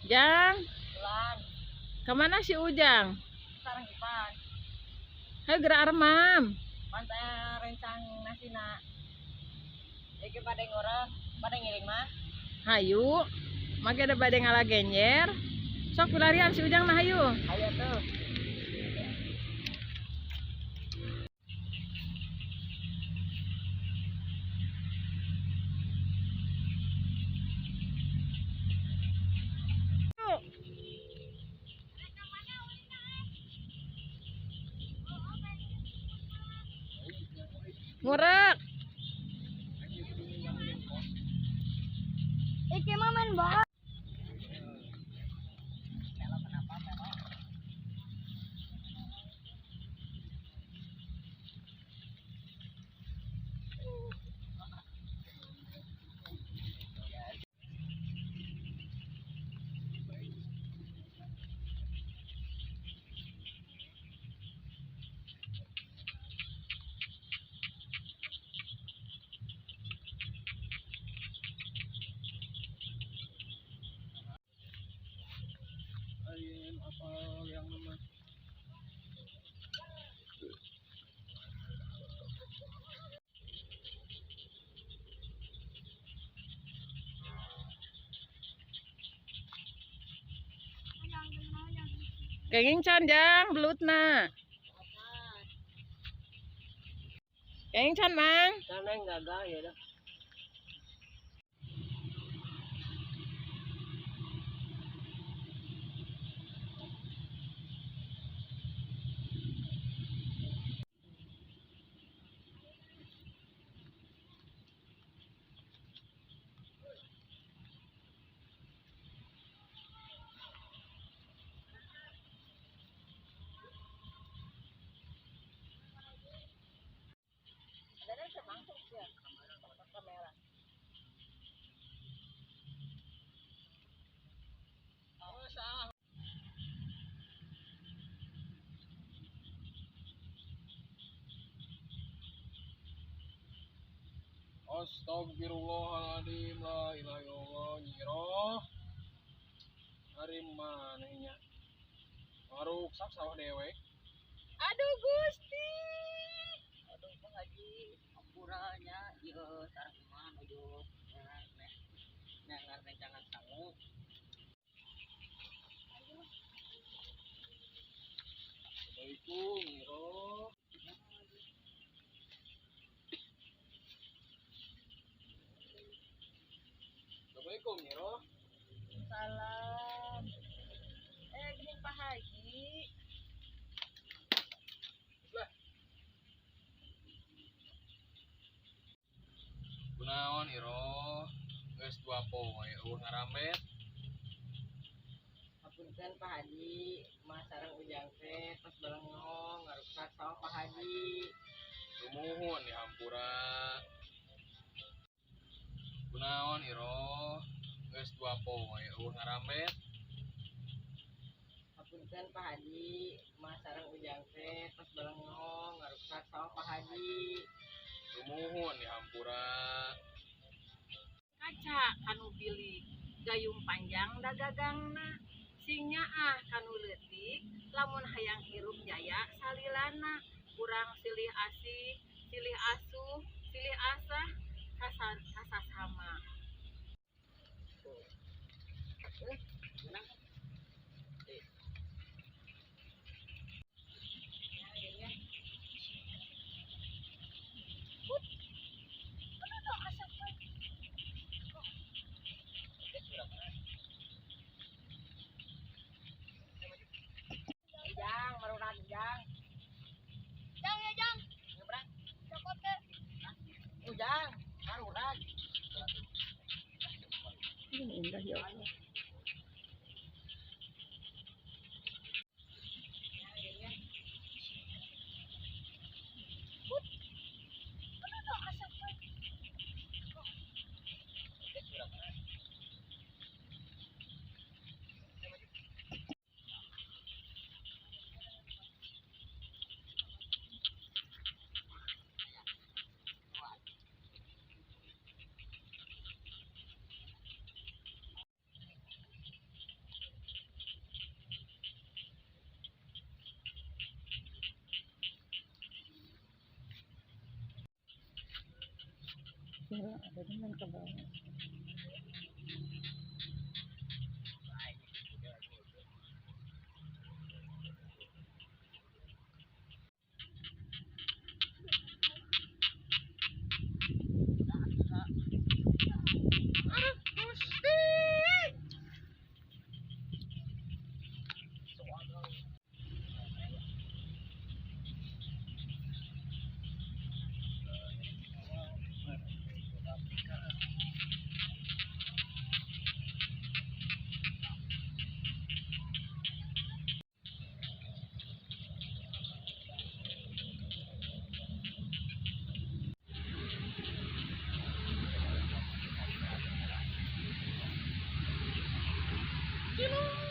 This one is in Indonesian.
Jang, Bulan, kemana si Ujang? sarang ipan. Hai gerak remam. Pantai rencang nasina. Iki pada ngoreng, pada ngiring mah. Hayu, make ada bade ngala genjer. Sok pilarian si Ujang nah hayu. Ayo tuh. Ngurek. Iki mah main bola. Apa yang nama? Kenging can Jang, belutna. Kenging can mang. Sana gagal ya dah. Ada semangkuk ya. Kamera. Oh, salah. Astagfirullahaladzim, la ilaha illallah, nyiroh. Hari manehnya. Maruksak sawah dewek. Aduh Gusti. Aduh Pak Haji, ampuranya ieu sareng iman ujug. Nyangar rencangan sangu. Assalamualaikum, nyiroh. Assalamualaikum, nyiroh. Salam. Gini Pak Haji. Lah, kunaon iroh? Geus 2 poe eueuh ngaramet. Hapunten Pak Haji, Mas sareng Ujang teh pas balengong ngaruksak sawah Pak Haji. Sumuhun di hampura. Kunaon iroh? Geus 2 poe eueuh ngaramet. Hapunten Pak Haji, Mas sareng Ujang teh pas balengong ngaruksak sawah Pak Haji. Sumuhun di hampura. Kaca kanu pilih gayung panjang dagagangna singnya kanu leutik lamun hayang hirup jaya salilana kurang silih asih silih asuh silih asah kasasama. Jang, marunan Jang. Jang ya Jang. Nyebrang. Cokot ke. Ujang, marunan. Indah ya Allah. Kira ada teman ke bawah. Cino.